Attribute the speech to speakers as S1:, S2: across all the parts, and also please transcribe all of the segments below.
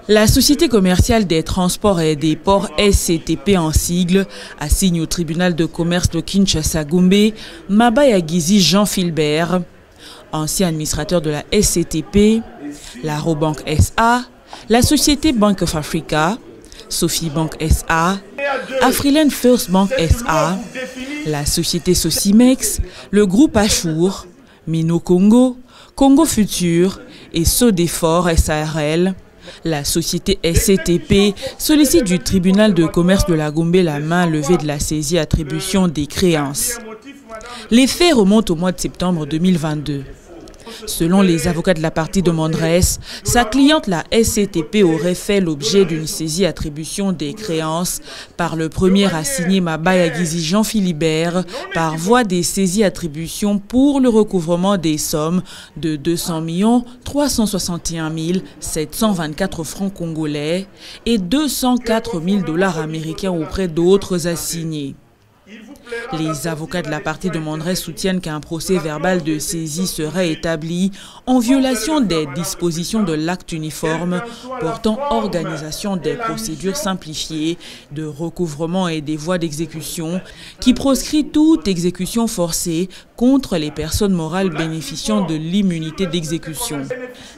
S1: La Société commerciale des transports et des ports SCTP en sigle assigne au tribunal de commerce de Kinshasa-Gombe Mabaya Gizi Jean-Philbert, ancien administrateur de la SCTP, la Robank SA, la Société Bank of Africa, Sophie Bank SA, Afriland First Bank SA, la Société Socimex, le groupe Achour, Mino Congo, Congo Futur et Sodefort SARL. La société SCTP sollicite du tribunal de commerce de la Gombe la main levée de la saisie attribution des créances. Les faits remontent au mois de septembre 2022. Selon les avocats de la partie demanderesse, sa cliente, la SCTP, aurait fait l'objet d'une saisie attribution des créances par le premier assigné Mabaya Gizi Jean-Philbert par voie des saisies attributions pour le recouvrement des sommes de 200 361 724 francs congolais et 204 000 $ américains auprès d'autres assignés. Les avocats de la partie demanderesse soutiennent qu'un procès verbal de saisie serait établi en violation des dispositions de l'acte uniforme portant organisation des procédures simplifiées de recouvrement et des voies d'exécution qui proscrit toute exécution forcée contre les personnes morales bénéficiant de l'immunité d'exécution.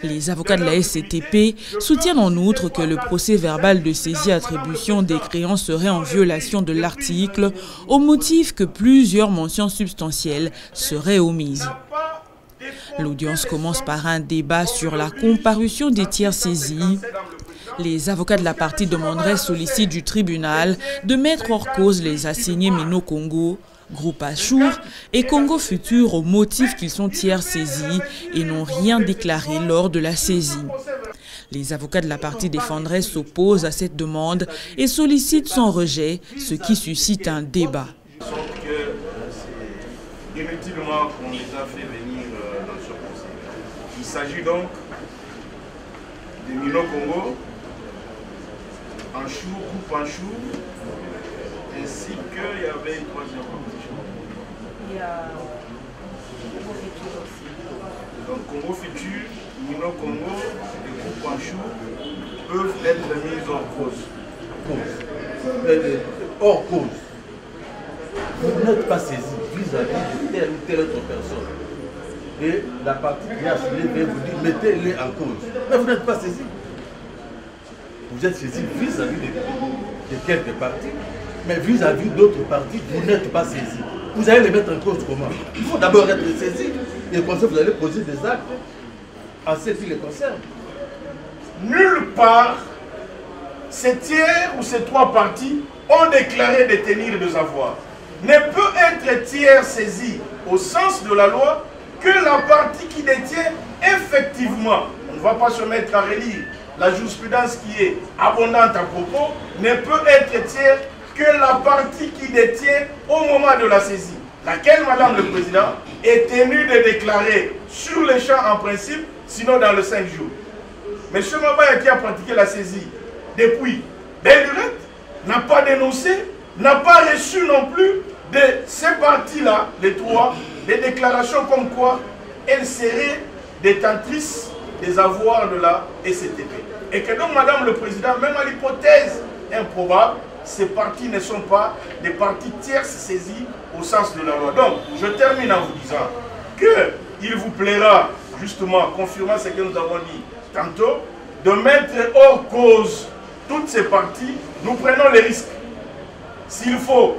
S1: Les avocats de la SCTP soutiennent en outre que le procès verbal de saisie-attribution des créances serait en violation de l'article au motif que plusieurs mentions substantielles seraient omises. L'audience commence par un débat sur la comparution des tiers saisis. Les avocats de la partie demanderesse sollicitent du tribunal de mettre hors cause les assignés Mino Congo, Groupe Achour et Congo Futur au motif qu'ils sont tiers saisis et n'ont rien déclaré lors de la saisie. Les avocats de la partie défenderesse s'opposent à cette demande et sollicitent son rejet, ce qui suscite un débat.
S2: Inutilement qu'on les a fait venir dans ce procès. Il s'agit donc de Mino Congo, Achour, Groupe Achour, ainsi qu'il y avait une troisième compétition. Il y a Congo Futur aussi. Donc Congo Futur, Mino Congo et Groupe Achour peuvent être mis hors cause.
S3: Hors cause. Vous n'êtes pas saisi vis-à-vis de telle ou telle autre personne. Et la partie qui a signé vous dit mettez-les en cause. Mais vous n'êtes pas saisi. Vous êtes saisi vis-à-vis de quelques parties, mais vis-à-vis d'autres parties, vous n'êtes pas saisi. Vous allez les mettre en cause comment? Il faut d'abord être saisi et comme ça vous allez poser des actes en ce qui les concerne.
S2: Nulle part, ces tiers ou ces trois parties ont déclaré détenir des avoirs. Ne peut être tiers saisi au sens de la loi que la partie qui détient effectivement. On ne va pas se mettre à relire la jurisprudence qui est abondante à propos, ne peut être tiers que la partie qui détient au moment de la saisie, laquelle, Madame le Président, est tenue de déclarer sur les champs en principe, sinon dans les 5 jours. M. Mabaya qui a pratiqué la saisie depuis belle lurette, n'a pas dénoncé, n'a pas reçu non plus de ces parties-là, les trois, des déclarations comme quoi elles seraient détentrices des avoirs de la SCTP. Et que donc, Madame le Président, même à l'hypothèse improbable, ces parties ne sont pas des parties tierces saisies au sens de la loi. Donc, je termine en vous disant qu'il vous plaira, justement, confirmant ce que nous avons dit tantôt, de mettre hors cause toutes ces parties. Nous prenons les risques. S'il faut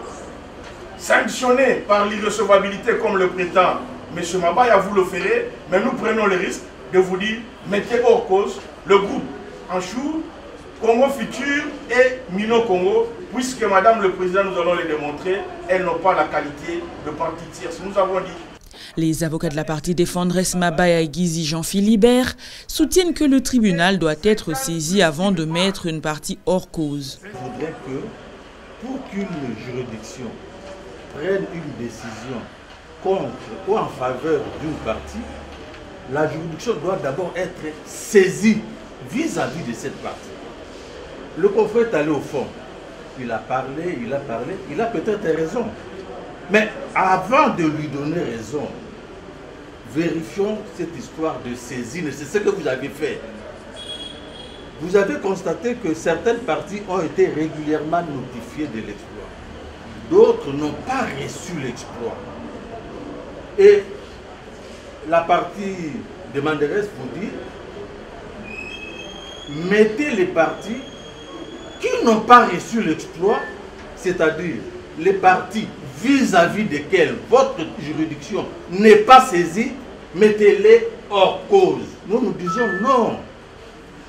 S2: sanctionner par l'irrecevabilité comme le prétend M. Mabaya, vous le ferez, mais nous prenons le risque de vous dire, mettez hors cause le groupe Achour, Congo Futur et Mino Congo, puisque Madame le Président, nous allons le démontrer, elles n'ont pas la qualité de partie tierce. Nous avons dit.
S1: Les avocats de la partie défenderesse Mabaya Gizi Jean-Philbert soutiennent que le tribunal doit être saisi avant de mettre une partie hors cause.
S3: Il faudrait que, pour qu'une juridiction prenne une décision contre ou en faveur d'une partie, la juridiction doit d'abord être saisie vis-à-vis de cette partie. Le confrère est allé au fond. Il a parlé, il a peut-être raison. Mais avant de lui donner raison, vérifions cette histoire de saisie. C'est ce que vous avez fait. vous avez constaté que certaines parties ont été régulièrement notifiées de l'exploit. D'autres n'ont pas reçu l'exploit. Et la partie demanderesse vous dit, mettez les parties qui n'ont pas reçu l'exploit, c'est-à-dire les parties vis-à-vis desquelles votre juridiction n'est pas saisie, mettez-les hors cause. Nous disons non.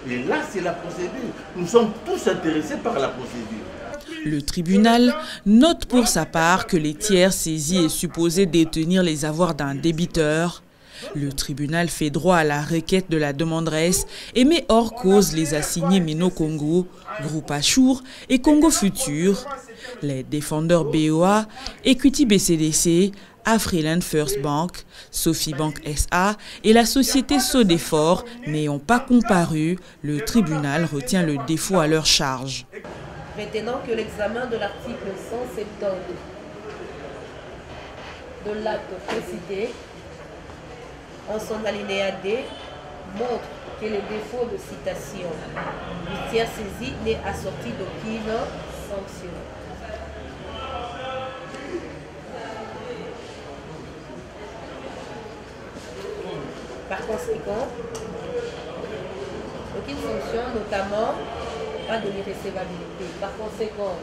S3: Et là, c'est la procédure. Nous sommes tous intéressés par la procédure.
S1: Le tribunal note pour sa part que les tiers saisis est supposé détenir les avoirs d'un débiteur. Le tribunal fait droit à la requête de la demanderesse et met hors cause les assignés Mino Congo, Groupe Achour et Congo Futur, les défendeurs BOA, Equity BCDC, Afriland First Bank, Sophie Bank SA et la société Sodefort n'ayant pas comparu, le tribunal retient le défaut à leur charge.
S4: Retenant que l'examen de l'article 172 de l'acte précité en son alinéa D montre que le défaut de citation du tiers saisi n'est assorti d'aucune sanction. Par conséquent, aucune sanction, notamment pas de l'irrécevabilité. Par conséquent,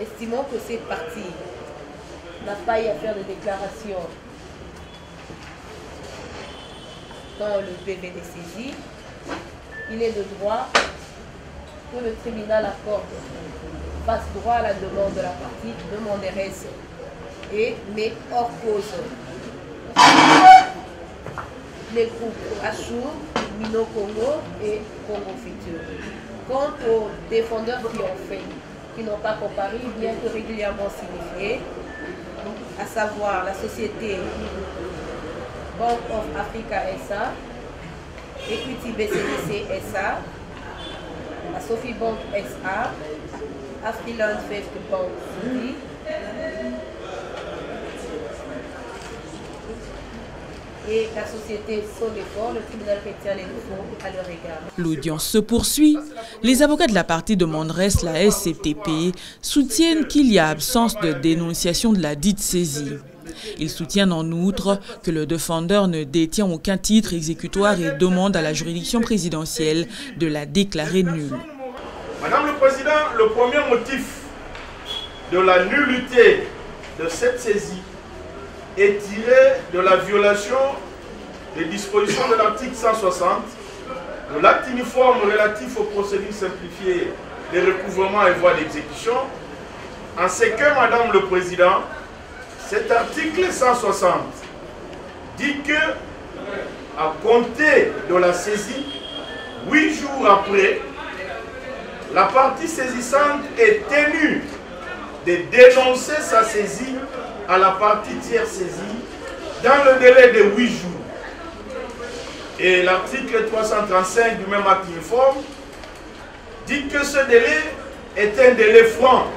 S4: estimons que cette partie n'a pas eu à faire de déclaration dans le PV des saisies, il est de droit que le tribunal accorde, fasse droit à la demande de la partie demanderesse et met hors cause les groupes Achour, Mino Congo et Congo Futur. Quant aux défendeurs qui n'ont pas comparu, bien que régulièrement signifiés, à savoir la société Bank of Africa SA, Equity BCDC SA, la Sophie Bank SA, Afriland First Bank City, et la société Sodefort, le tribunal retient les défauts à leur égard.
S1: L'audience se poursuit. Les avocats de la partie demanderesse, la SCTP, soutiennent qu'il y a absence de dénonciation de la dite saisie. Ils soutiennent en outre que le défendeur ne détient aucun titre exécutoire et demande à la juridiction présidentielle de la déclarer nulle.
S2: Madame le Président, le premier motif de la nullité de cette saisie est tiré de la violation des dispositions de l'article 160 de l'acte uniforme relatif aux procédures simplifiées des recouvrements et voies d'exécution, en ce que, Madame le Président, cet article 160 dit que, à compter de la saisie, 8 jours après, la partie saisissante est tenue de dénoncer sa saisie à la partie tiers saisie dans le délai de 8 jours. Et l'article 335 du même acte uniforme dit que ce délai est un délai franc.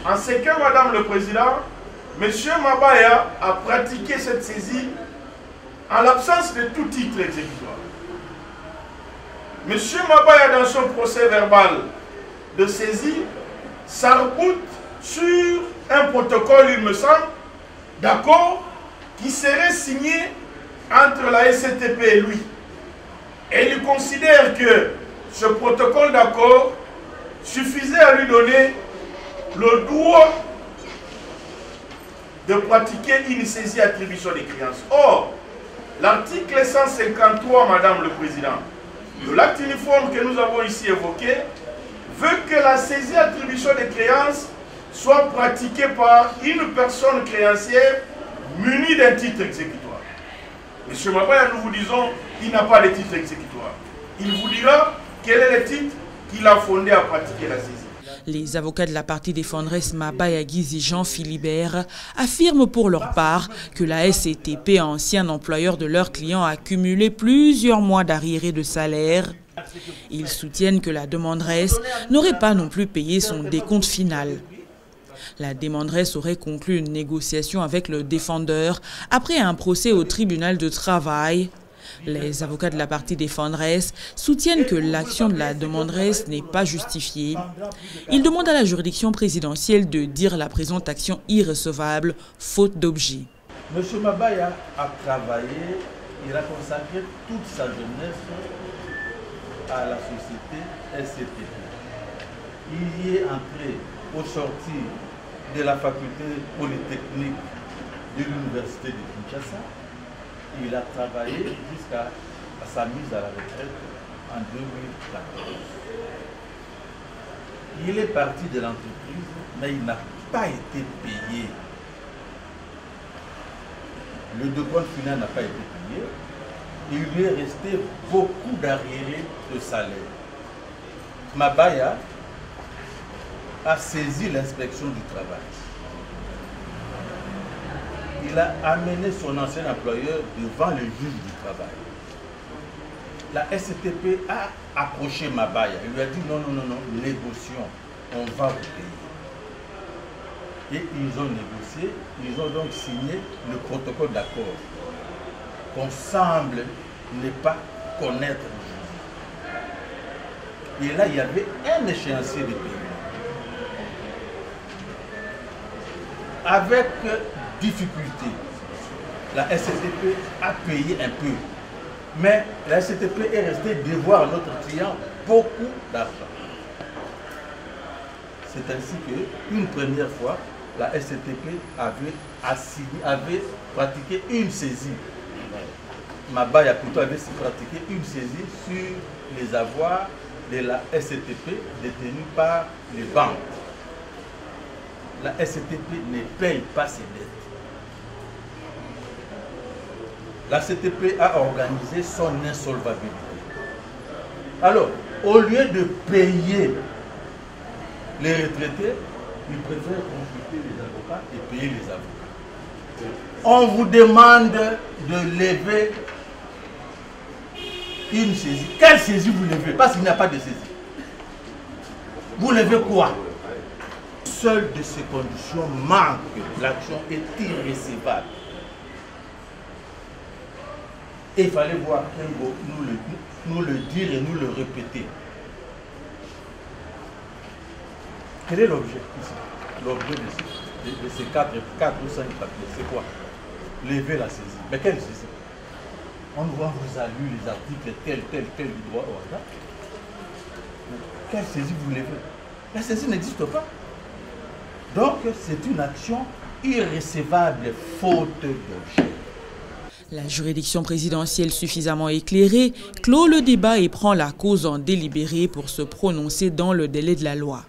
S2: En ce que, Madame le Président, M. Mabaya a pratiqué cette saisie en l'absence de tout titre exécutoire. M. Mabaya, dans son procès verbal de saisie, s'arc-boute sur un protocole, il me semble, d'accord, qui serait signé entre la SCTP et lui. Et il considère que ce protocole d'accord suffisait à lui donner le droit de pratiquer une saisie attribution des créances. Or, l'article 153, Madame le Président, de l'acte uniforme que nous avons ici évoqué, veut que la saisie attribution des créances soit pratiquée par une personne créancière munie d'un titre exécutoire. Monsieur Mabaya, nous vous disons, il n'a pas de titre exécutoire. Il vous dira quel est le titre qu'il a fondé à pratiquer la saisie.
S1: Les avocats de la partie défendresse Mabaya Guizi et Jean Philibert affirment pour leur part que la SCTP, ancien employeur de leurs clients, a cumulé plusieurs mois d'arriérés de salaire. Ils soutiennent que la demanderesse n'aurait pas non plus payé son décompte final. La demanderesse aurait conclu une négociation avec le défendeur après un procès au tribunal de travail. Les avocats de la partie défenderesse soutiennent que l'action de la demanderesse n'est pas justifiée. Ils demandent à la juridiction présidentielle de dire la présente action irrecevable, faute d'objet.
S3: M. Mabaya a travaillé, il a consacré toute sa jeunesse à la société SCTP. Il y est entré au sortir de la faculté polytechnique de l'université de Kinshasa. Il a travaillé jusqu'à sa mise à la retraite en 2014. Il est parti de l'entreprise, mais il n'a pas été payé. Le décompte final n'a pas été payé. Il lui est resté beaucoup d'arriérés de salaire. Mabaya a saisi l'inspection du travail. Il a amené son ancien employeur devant le juge du travail. La SCTP a approché Mabaya. Il lui a dit non, négocions, on va vous payer. Et ils ont négocié, ils ont donc signé le protocole d'accord qu'on semble ne pas connaître aujourd'hui. Et là, il y avait un échéancier de paiement. Avec difficulté, la SCTP a payé un peu. Mais la SCTP est restée devoir à notre client beaucoup d'argent. C'est ainsi qu'une première fois, la SCTP avait pratiqué une saisie. Mabaya plutôt avait pratiqué une saisie sur les avoirs de la SCTP détenus par les banques. La SCTP ne paye pas ses dettes. La SCTP a organisé son insolvabilité. Alors, au lieu de payer les retraités, ils préfèrent consulter les avocats et payer les avocats. On vous demande de lever une saisie. Quelle saisie vous levez? Parce qu'il n'y a pas de saisie. Vous levez quoi? Seule de ces conditions manque. L'action est irrécevable. Et il fallait voir Kengo nous le dire et nous le répéter. Quel est l'objet ici? L'objet de ces 4 ou 5 papiers, c'est quoi? Lever la saisie. Mais quelle saisie? On vous a lu les articles tel du droit au hasard. Quelle saisie vous levez? La saisie n'existe pas. Donc c'est une action irrécevable, faute d'objet.
S1: La juridiction présidentielle suffisamment éclairée clôt le débat et prend la cause en délibéré pour se prononcer dans le délai de la loi.